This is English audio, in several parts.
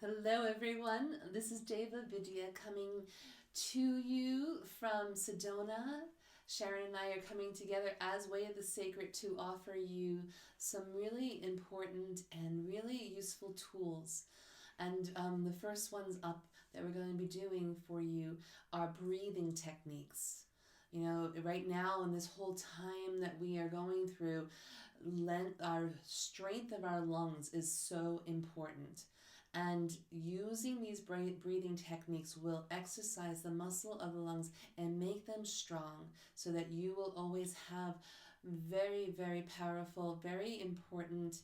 Hello everyone, this is Deva Vidya coming to you from Sedona. Sharon and I are coming together as Way of the Sacred to offer you some really important and really useful tools. And the first ones up that we're going to be doing for you are breathing techniques. You know, right now in this whole time that we are going through, our strength of our lungs is so important. And using these breathing techniques will exercise the muscle of the lungs and make them strong so that you will always have very, very powerful, very important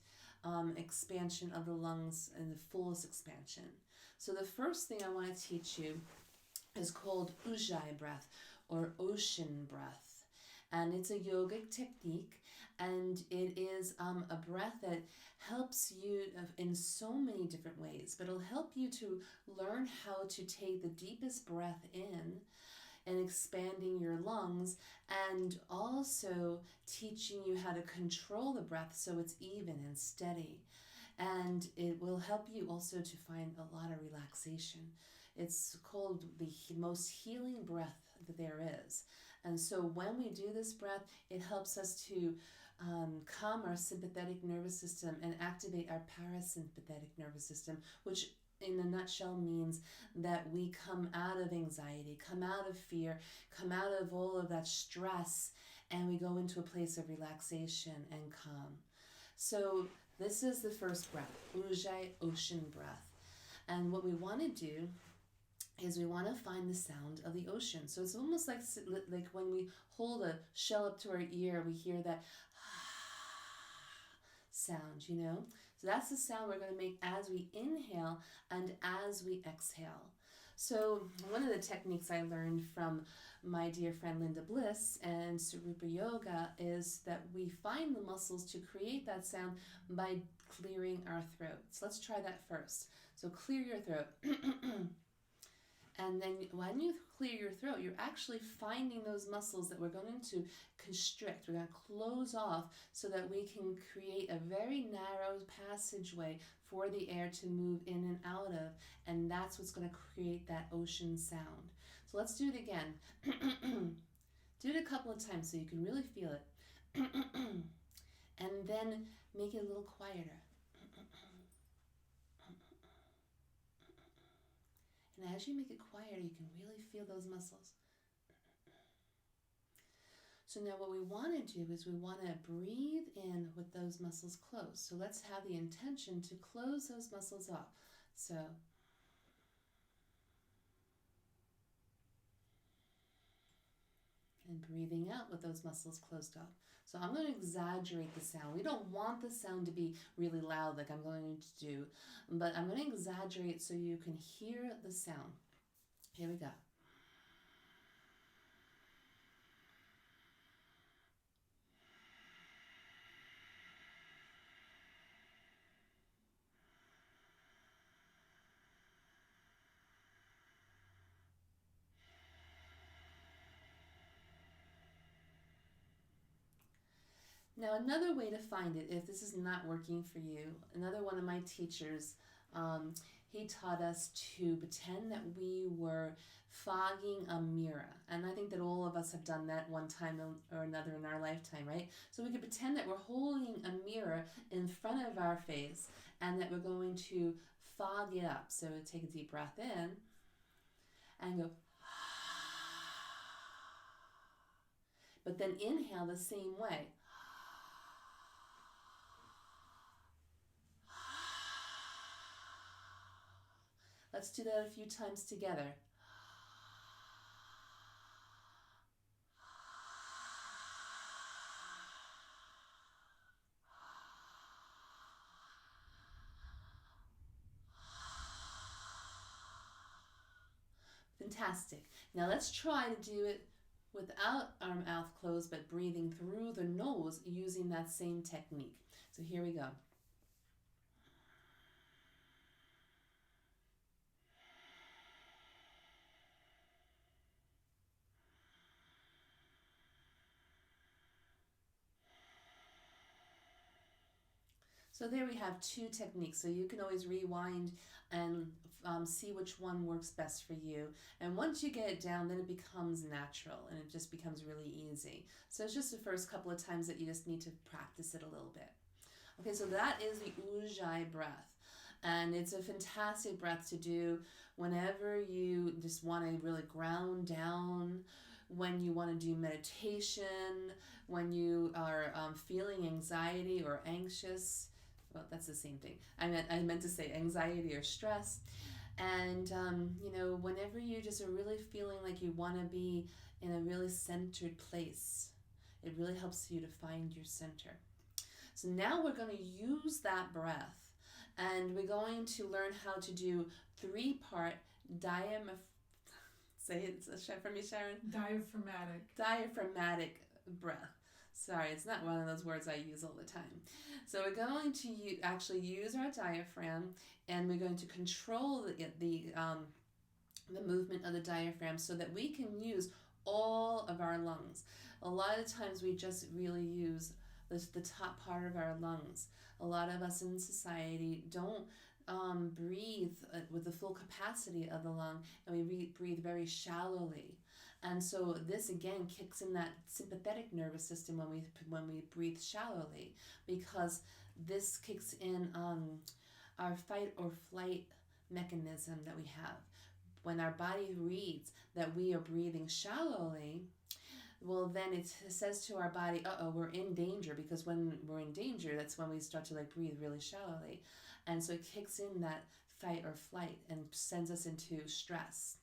expansion of the lungs and the fullest expansion. So the first thing I want to teach you is called Ujjayi breath or ocean breath. And it's a yogic technique, and it is a breath that helps you in so many different ways, but it'll help you to learn how to take the deepest breath in and expanding your lungs, and also teaching you how to control the breath so it's even and steady. And it will help you also to find a lot of relaxation. It's called the most healing breath that there is. And so when we do this breath, it helps us to calm our sympathetic nervous system and activate our parasympathetic nervous system, which in a nutshell means that we come out of anxiety, come out of fear, come out of all of that stress, and we go into a place of relaxation and calm. So this is the first breath, Ujjayi ocean breath. And what we want to do is we want to find the sound of the ocean. So it's almost like when we hold a shell up to our ear, we hear that sound, you know? So that's the sound we're going to make as we inhale and as we exhale. So one of the techniques I learned from my dear friend Linda Bliss and Sarupa Yoga is that we find the muscles to create that sound by clearing our throat. So let's try that first. So clear your throat. And then when you clear your throat, you're actually finding those muscles that we're going to constrict. We're going to close off so that we can create a very narrow passageway for the air to move in and out of. And that's what's going to create that ocean sound. So let's do it again. Do it a couple of times so you can really feel it. And then make it a little quieter. And as you make it quieter, you can really feel those muscles. So now what we want to do is we want to breathe in with those muscles closed. So let's have the intention to close those muscles off. So and breathing out with those muscles closed off. So I'm going to exaggerate the sound. We don't want the sound to be really loud like I'm going to do, but I'm going to exaggerate so you can hear the sound. Here we go. Now, another way to find it, if this is not working for you, another one of my teachers, he taught us to pretend that we were fogging a mirror. And I think that all of us have done that one time or another in our lifetime, right? So we could pretend that we're holding a mirror in front of our face and that we're going to fog it up. So take a deep breath in and go, but then inhale the same way. Let's do that a few times together. Fantastic. Now let's try to do it without our mouth closed, but breathing through the nose using that same technique. So here we go. So there we have two techniques. So you can always rewind and see which one works best for you. And once you get it down, then it becomes natural and it just becomes really easy. So it's just the first couple of times that you just need to practice it a little bit. Okay, so that is the Ujjayi breath. And it's a fantastic breath to do whenever you just want to really ground down, when you want to do meditation, when you are feeling anxiety or anxious. Well, that's the same thing. I meant to say anxiety or stress. And, whenever you just are really feeling like you want to be in a really centered place, it really helps you to find your center. So now we're going to use that breath, and we're going to learn how to do 3-part say it for me, Sharon. Diaphragmatic breath. Sorry, it's not one of those words I use all the time. So we're going to actually use our diaphragm, and we're going to control the movement of the diaphragm so that we can use all of our lungs. A lot of times we just really use the top part of our lungs. A lot of us in society don't breathe with the full capacity of the lung, and we breathe very shallowly. And so this again kicks in that sympathetic nervous system when we breathe shallowly, because this kicks in our fight or flight mechanism that we have. When our body reads that we are breathing shallowly, well, then it says to our body, we're in danger, because when we're in danger, that's when we start to breathe really shallowly. And so it kicks in that fight or flight and sends us into stress.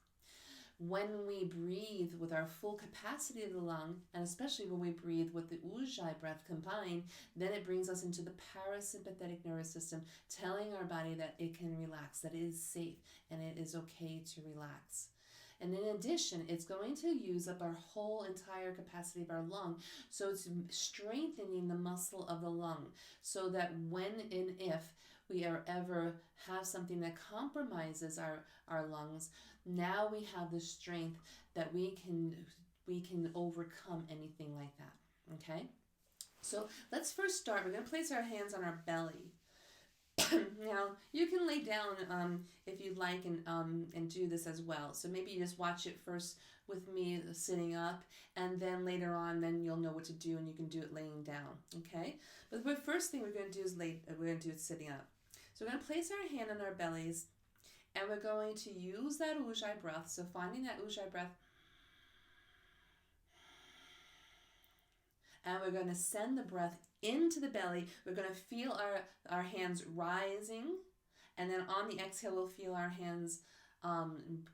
When we breathe with our full capacity of the lung, and especially when we breathe with the Ujjayi breath combined, then it brings us into the parasympathetic nervous system, telling our body that it can relax, that it is safe, and it is okay to relax. And in addition, it's going to use up our whole entire capacity of our lung. So it's strengthening the muscle of the lung, so that when and if we ever have something that compromises our lungs, now we have the strength that we can overcome anything like that. Okay? So let's first start. We're going to place our hands on our belly. Now, you can lay down if you'd like and do this as well. So maybe you just watch it first with me sitting up, and then later on, then you'll know what to do, and you can do it laying down. Okay? But the first thing we're going to do is sitting up. So we're going to place our hand on our bellies, and we're going to use that Ujjayi breath. So finding that Ujjayi breath, and we're going to send the breath into the belly. We're going to feel our hands rising, and then on the exhale, we'll feel our hands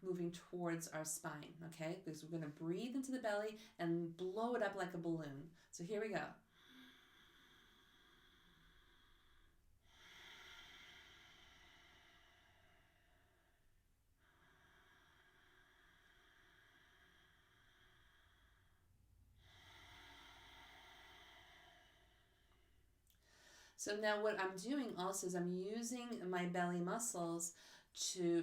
moving towards our spine, okay? Because we're going to breathe into the belly and blow it up like a balloon. So here we go. So now what I'm doing also is I'm using my belly muscles,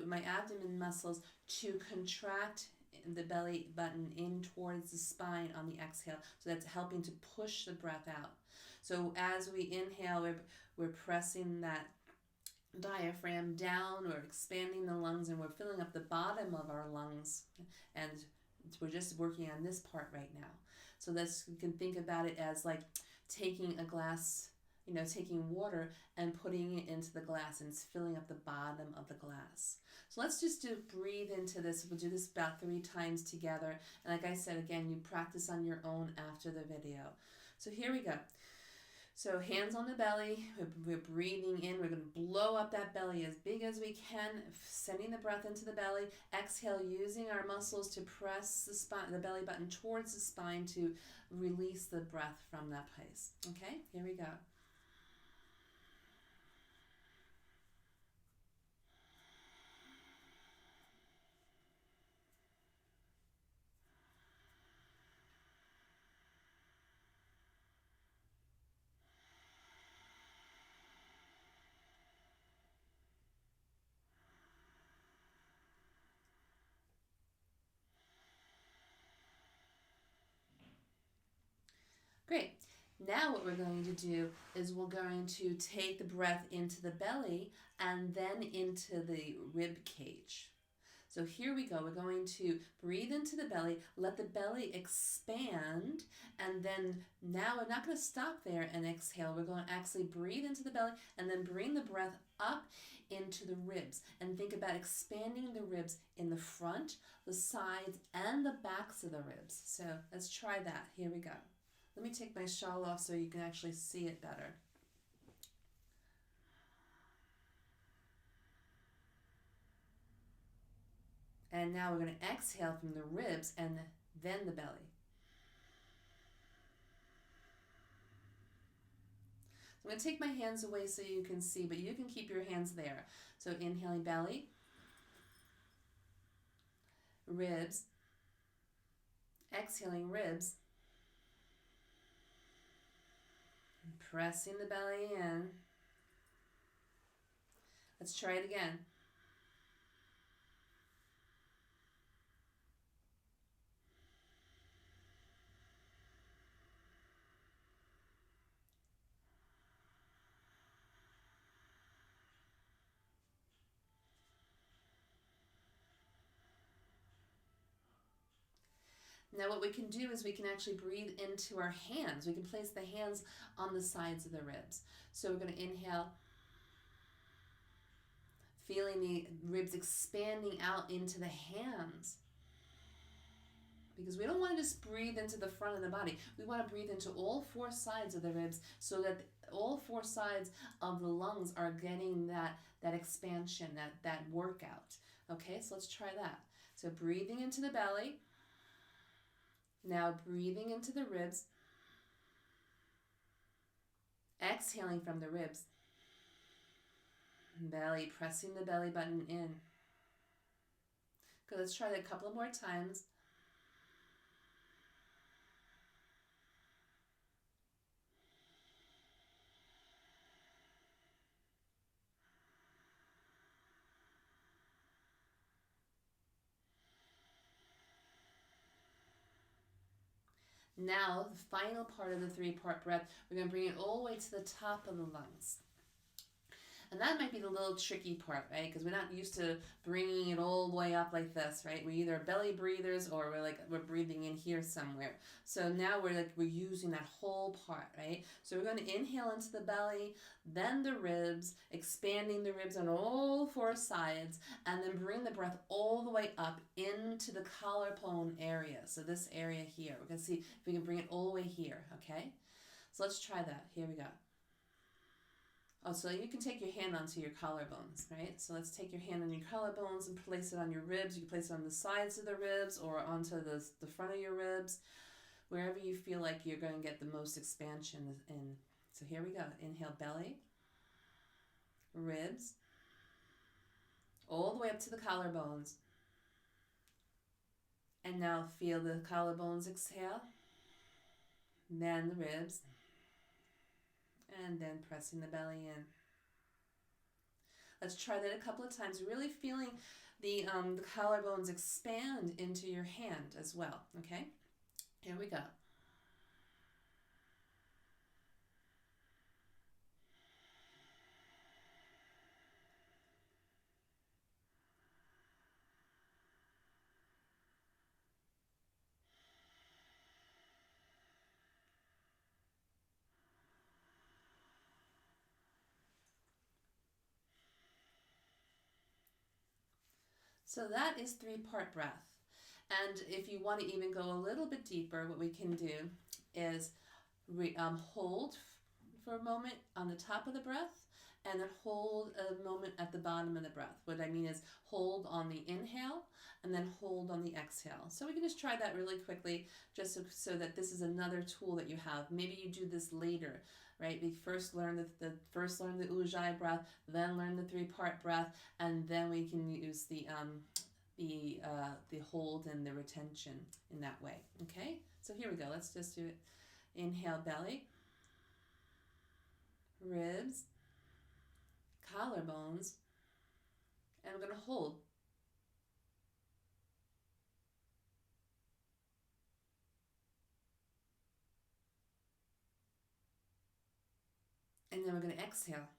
my abdomen muscles, to contract the belly button in towards the spine on the exhale. So that's helping to push the breath out. So as we inhale, we're pressing that diaphragm down, we're expanding the lungs, and we're filling up the bottom of our lungs. And we're just working on this part right now. So you can think about it as like taking a glass, taking water and putting it into the glass, and it's filling up the bottom of the glass. So let's just breathe into this. We'll do this about 3 times together. And like I said, again, you practice on your own after the video. So here we go. So hands on the belly, we're breathing in. We're going to blow up that belly as big as we can, sending the breath into the belly. Exhale, using our muscles to press the belly button towards the spine to release the breath from that place. Okay, here we go. Great. Now what we're going to do is we're going to take the breath into the belly and then into the rib cage. So here we go. We're going to breathe into the belly, let the belly expand, and then now we're not going to stop there and exhale. We're going to actually breathe into the belly and then bring the breath up into the ribs. And think about expanding the ribs in the front, the sides, and the backs of the ribs. So let's try that. Here we go. Let me take my shawl off so you can actually see it better. And now we're going to exhale from the ribs and then the belly. I'm going to take my hands away so you can see, but you can keep your hands there. So inhaling belly, ribs, exhaling ribs, pressing the belly in. Let's try it again. Now what we can do is we can actually breathe into our hands. We can place the hands on the sides of the ribs. So we're going to inhale, feeling the ribs expanding out into the hands. Because we don't want to just breathe into the front of the body. We want to breathe into all four sides of the ribs so that all four sides of the lungs are getting that expansion, that workout. Okay, so let's try that. So breathing into the belly. Now breathing into the ribs. Exhaling from the ribs. Belly, pressing the belly button in. Good, let's try that a couple of more times. Now, the final part of the three-part breath, we're going to bring it all the way to the top of the lungs. And that might be the little tricky part, right? Because we're not used to bringing it all the way up like this, right? We're either belly breathers or we're breathing in here somewhere. So now we're using that whole part, right? So we're going to inhale into the belly, then the ribs, expanding the ribs on all four sides, and then bring the breath all the way up into the collarbone area. So this area here, we're going to see if we can bring it all the way here, okay? So let's try that. Here we go. Oh, so you can take your hand onto your collarbones, right? So let's take your hand on your collarbones and place it on your ribs. You can place it on the sides of the ribs or onto the front of your ribs, wherever you feel like you're going to get the most expansion in. So here we go. Inhale, belly, ribs, all the way up to the collarbones. And now feel the collarbones exhale, then the ribs, and then pressing the belly in. Let's try that a couple of times, really feeling the collarbones expand into your hand as well, okay? Here we go. So that is three-part breath. And if you want to even go a little bit deeper, what we can do is hold for a moment on the top of the breath and then hold a moment at the bottom of the breath. What I mean is hold on the inhale and then hold on the exhale. So we can just try that really quickly just so that this is another tool that you have. Maybe you do this later, right? We first learn the Ujjayi breath, then learn the three-part breath, and then we can use the hold and the retention in that way. Okay? So here we go. Let's just do it. Inhale, belly, ribs, collarbones, and we're going to hold. we're going to exhale.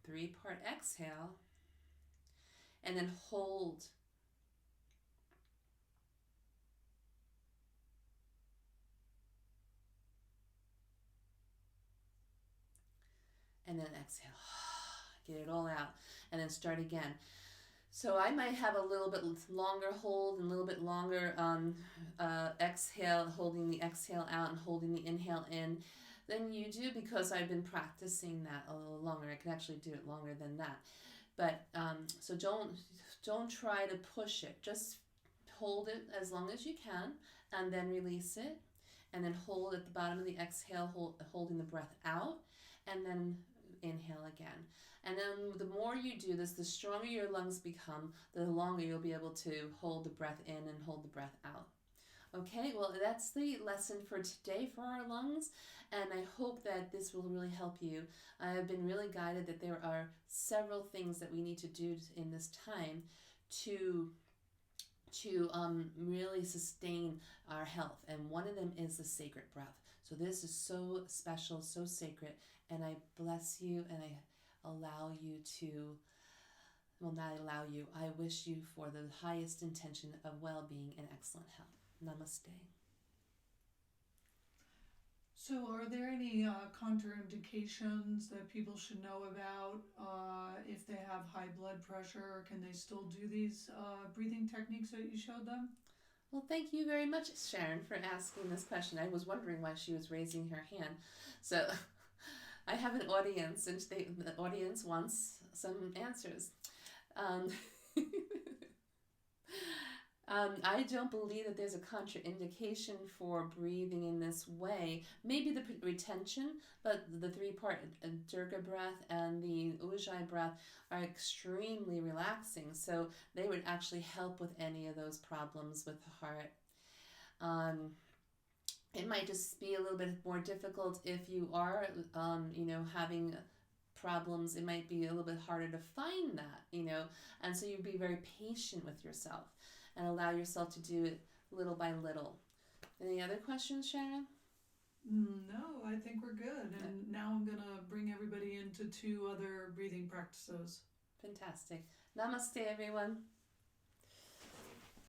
3-part exhale. And then hold. And then exhale. Get it all out. And then start again. So I might have a little bit longer hold and a little bit longer exhale, holding the exhale out and holding the inhale in than you do, because I've been practicing that a little longer. I can actually do it longer than that. But so don't try to push it. Just hold it as long as you can and then release it. And then hold at the bottom of the exhale, holding the breath out, and then inhale again. And then the more you do this, the stronger your lungs become, the longer you'll be able to hold the breath in and hold the breath out. Okay, well, that's the lesson for today for our lungs, and I hope that this will really help you. I have been really guided that there are several things that we need to do in this time to really sustain our health, and one of them is the sacred breath. So this is so special, so sacred, and I bless you, and I allow you to, well, not allow you, I wish you for the highest intention of well-being and excellent health. Namaste. So are there any contraindications that people should know about if they have high blood pressure? Can they still do these breathing techniques that you showed them? Well, thank you very much, Sharon, for asking this question. I was wondering why she was raising her hand. So I have an audience, and the audience wants some answers. I don't believe that there's a contraindication for breathing in this way. Maybe the retention, but the 3-part Durga breath and the Ujjayi breath are extremely relaxing, so they would actually help with any of those problems with the heart. It might just be a little bit more difficult if you are, having problems. It might be a little bit harder to find that, and so you'd be very patient with yourself and allow yourself to do it little by little. Any other questions, Sharon? No, I think we're good. And now I'm going to bring everybody into 2 other breathing practices. Fantastic. Namaste, everyone.